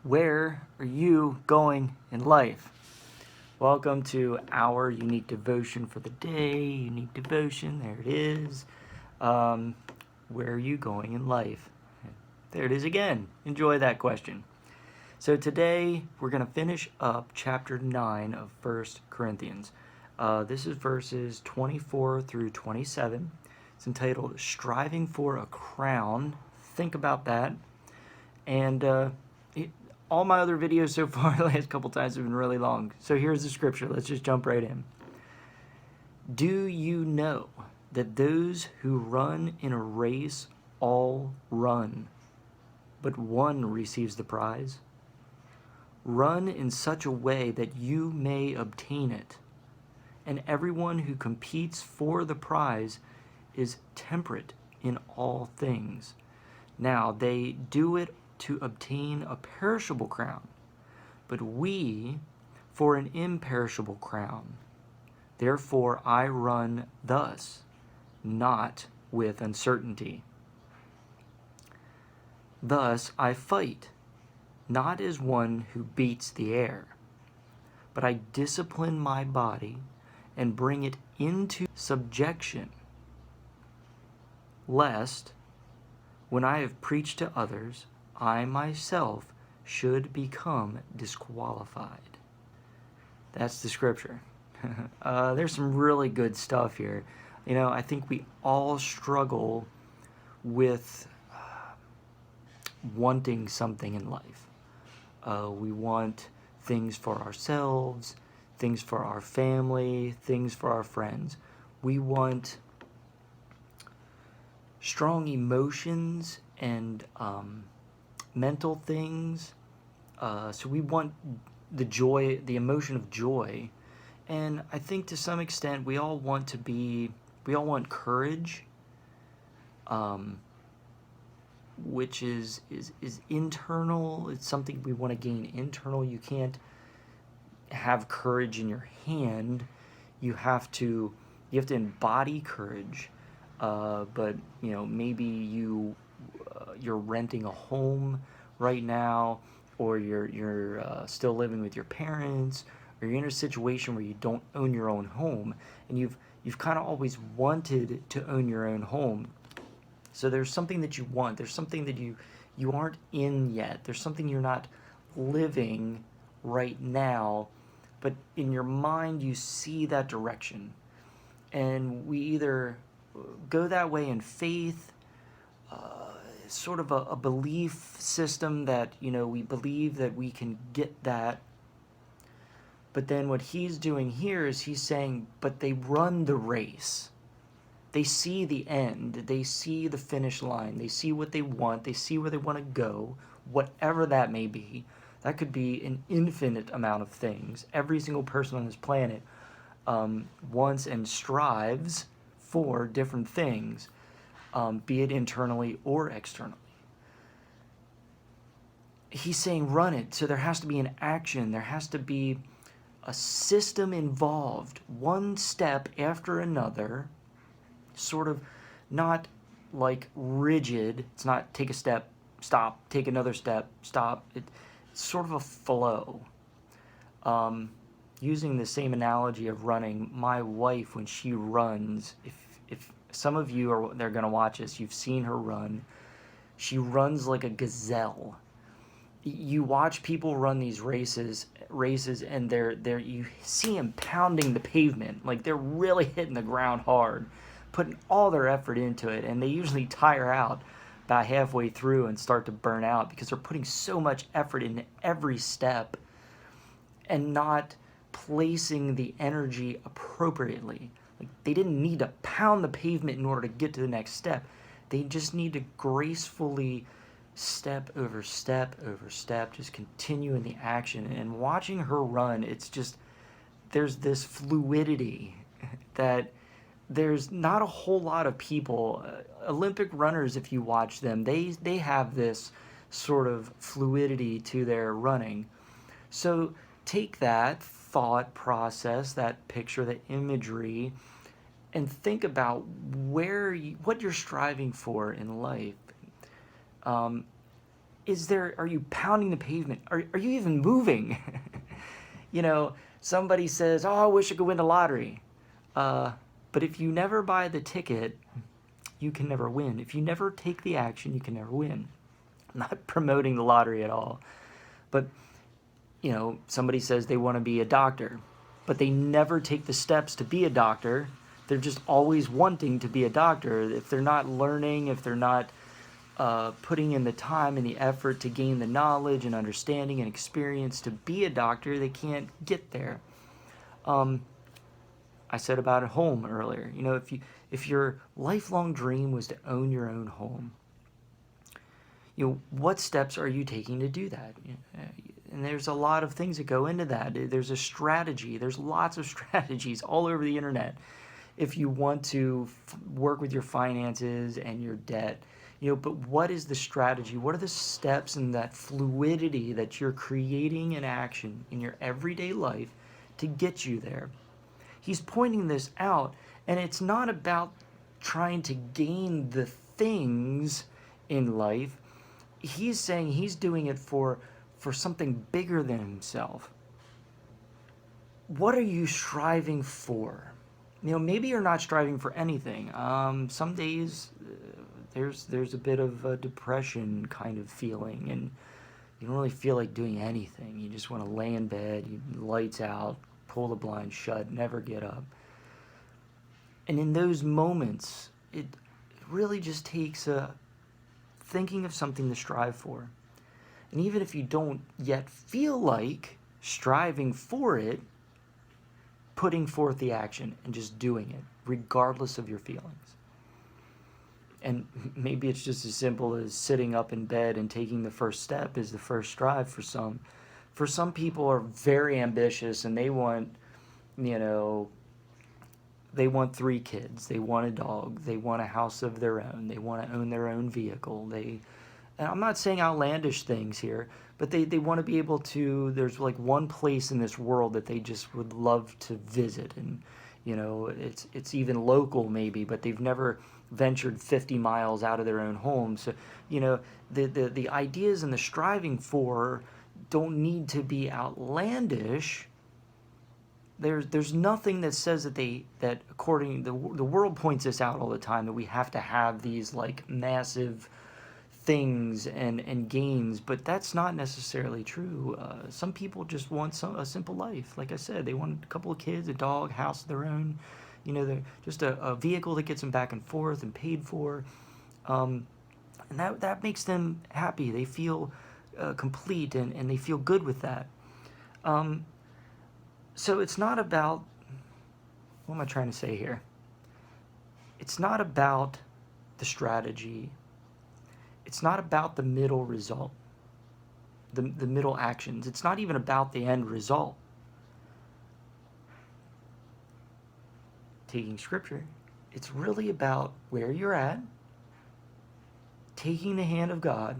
Where are you going in life? Welcome to our unique devotion for the day. Unique devotion, there it is. Where are you going in life? There it is again. Enjoy that question. So today we're going to finish up chapter 9 of 1 Corinthians. This is verses 24 through 27. It's entitled Striving for a Crown. Think about that. And all my other videos so far, the last couple times, have been really long. So here's the scripture. Let's just jump right in. Do you know that those who run in a race all run, but one receives the prize? Run in such a way that you may obtain it. And everyone who competes for the prize is temperate in all things. Now, they do it to obtain a perishable crown, but we for an imperishable crown. Therefore I run thus, not with uncertainty. Thus I fight, not as one who beats the air, but I discipline my body and bring it into subjection, lest, when I have preached to others, I myself should become disqualified. That's the scripture. There's some really good stuff here. You know, I think we all struggle with wanting something in life. We want things for ourselves, things for our family, things for our friends. We want strong emotions and mental things. So we want the joy, the emotion of joy. And I think to some extent we all want courage, which is internal. It's something we want to gain internal. You can't have courage in your hand. You have to embody courage. But you know, maybe you're renting a home right now, or you're still living with your parents, or you're in a situation where you don't own your own home, and you've kind of always wanted to own your own home. So there's something that you want. There's something that you aren't in yet. There's something you're not living right now, but in your mind you see that direction. And we either go that way in faith, sort of a belief system that, you know, we believe that we can get that. But then what he's doing here is he's saying, but they run the race. They see the end. They see the finish line. They see what they want. They see where they want to go, whatever that may be. That could be an infinite amount of things. Every single person on this planet wants and strives for different things, be it internally or externally. He's saying run it, so there has to be an action. There has to be a system involved, one step after another, sort of not like rigid. It's not take a step, stop, take another step, stop. It's sort of a flow. Using the same analogy of running, my wife, when she runs, if some of you they're going to watch this, you've seen her run. She runs like a gazelle. You watch people run these races, and you see them pounding the pavement, like they're really hitting the ground hard, putting all their effort into it, and they usually tire out about halfway through and start to burn out because they're putting so much effort into every step and not placing the energy appropriately. Like, they didn't need to pound the pavement in order to get to the next step. They just need to gracefully step over step over step, just continue in the action. And watching her run, it's just, there's this fluidity that there's not a whole lot of people, Olympic runners, if you watch them, they have this sort of fluidity to their running. So take that thought process, that picture, that imagery, and think about what you're striving for in life. Are you pounding the pavement? Are you even moving? You know, somebody says, oh, I wish I could win the lottery. But if you never buy the ticket, you can never win. If you never take the action, you can never win. I'm not promoting the lottery at all. But, you know, somebody says they want to be a doctor, but they never take the steps to be a doctor. They're just always wanting to be a doctor. If they're not learning, if they're not putting in the time and the effort to gain the knowledge and understanding and experience to be a doctor, they can't get there. I said about a home earlier. You know, if your lifelong dream was to own your own home, you know, what steps are you taking to do that? And there's a lot of things that go into that. There's a strategy. There's lots of strategies all over the internet. If you want to work with your finances and your debt, you know, but what is the strategy? What are the steps and that fluidity that you're creating in action in your everyday life to get you there? He's pointing this out, and it's not about trying to gain the things in life. He's saying he's doing it for something bigger than himself. What are you striving for? You know, maybe you're not striving for anything. Some days there's a bit of a depression kind of feeling, and you don't really feel like doing anything. You just want to lay in bed, lights out, pull the blinds shut, never get up. And in those moments, it really just takes thinking of something to strive for. And even if you don't yet feel like striving for it, putting forth the action and just doing it, regardless of your feelings. And maybe it's just as simple as sitting up in bed and taking the first step is the first strive for some. For some people are very ambitious and they want, you know, they want 3 kids, they want a dog, they want a house of their own, they want to own their own vehicle. And I'm not saying outlandish things here, but they want to be able to, there's like one place in this world that they just would love to visit. And, you know, it's even local maybe, but they've never ventured 50 miles out of their own home. So, you know, the ideas and the striving for don't need to be outlandish. There's nothing that says that according, the world points this out all the time, that we have to have these like massive things and gains, but that's not necessarily true. Some people just want a simple life. Like I said, they want a couple of kids, a dog, house of their own. You know, they're just a vehicle that gets them back and forth and paid for, and that makes them happy. They feel complete and they feel good with that. So it's not about, what am I trying to say here? It's not about the strategy. It's not about the middle result, the middle actions. It's not even about the end result. Taking scripture, it's really about where you're at, taking the hand of God,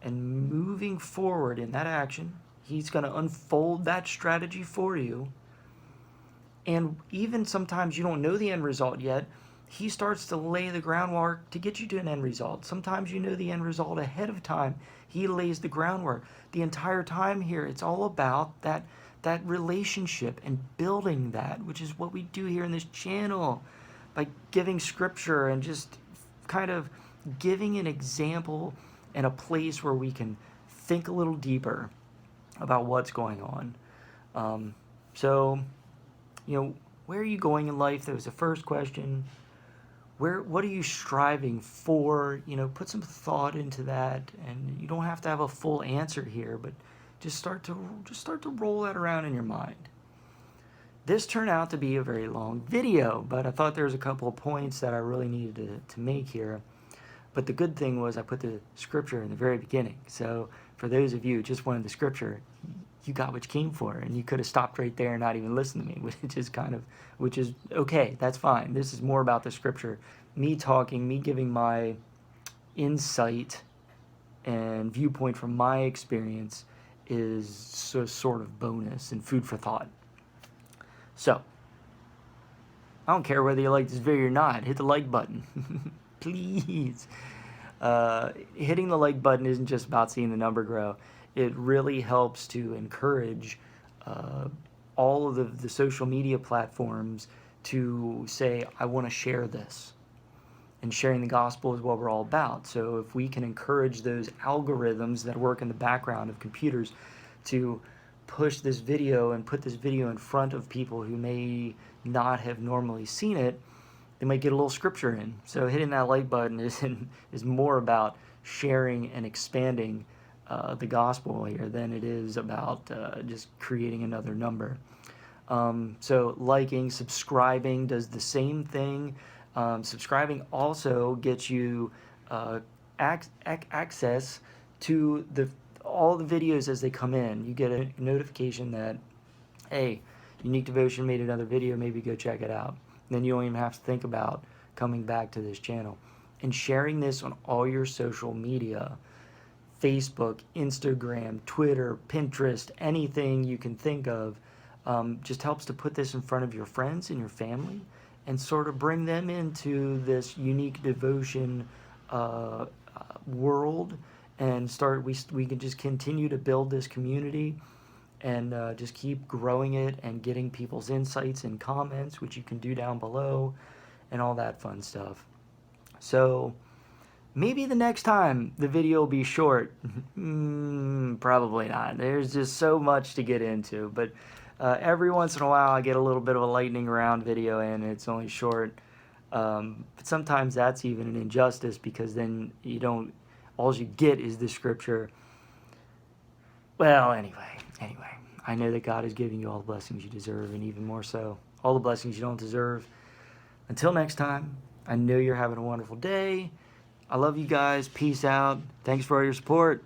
and moving forward in that action. He's going to unfold that strategy for you. And even sometimes you don't know the end result yet, he starts to lay the groundwork to get you to an end result. Sometimes you know the end result ahead of time. He lays the groundwork. The entire time here, it's all about that relationship and building that, which is what we do here in this channel by giving scripture and just kind of giving an example and a place where we can think a little deeper about what's going on. So, you know, where are you going in life? That was the first question. What are you striving for? You know, put some thought into that, and you don't have to have a full answer here, but just start to roll that around in your mind. This turned out to be a very long video, but I thought there was a couple of points that I really needed to make here. But the good thing was I put the scripture in the very beginning. So for those of you who just wanted the scripture, you got what you came for, and you could have stopped right there and not even listened to me, which is okay. That's fine. This is more about the scripture, me talking, me giving my insight and viewpoint from my experience is a sort of bonus and food for thought. So I don't care whether you like this video or not. Hit the like button, please. hitting the like button isn't just about seeing the number grow. It really helps to encourage all of the social media platforms to say, I want to share this. And sharing the gospel is what we're all about. So if we can encourage those algorithms that work in the background of computers to push this video and put this video in front of people who may not have normally seen it, they might get a little scripture in. So hitting that like button is more about sharing and expanding the gospel here than it is about just creating another number. So liking, subscribing does the same thing. Subscribing also gets you access to all the videos as they come in. You get a notification that, hey, Unique Devotion made another video, maybe go check it out. And then you don't even have to think about coming back to this channel. And sharing this on all your social media, Facebook, Instagram, Twitter, Pinterest, anything you can think of, just helps to put this in front of your friends and your family and sort of bring them into this Unique Devotion world, and we can just continue to build this community and just keep growing it and getting people's insights and comments, which you can do down below, and all that fun stuff. So maybe the next time the video will be short. Probably not. There's just so much to get into, but every once in a while I get a little bit of a lightning round video and it's only short. But sometimes that's even an injustice, because then all you get is the scripture. Well, anyway, I know that God is giving you all the blessings you deserve, and even more so, all the blessings you don't deserve. Until next time, I know you're having a wonderful day. I love you guys. Peace out. Thanks for all your support.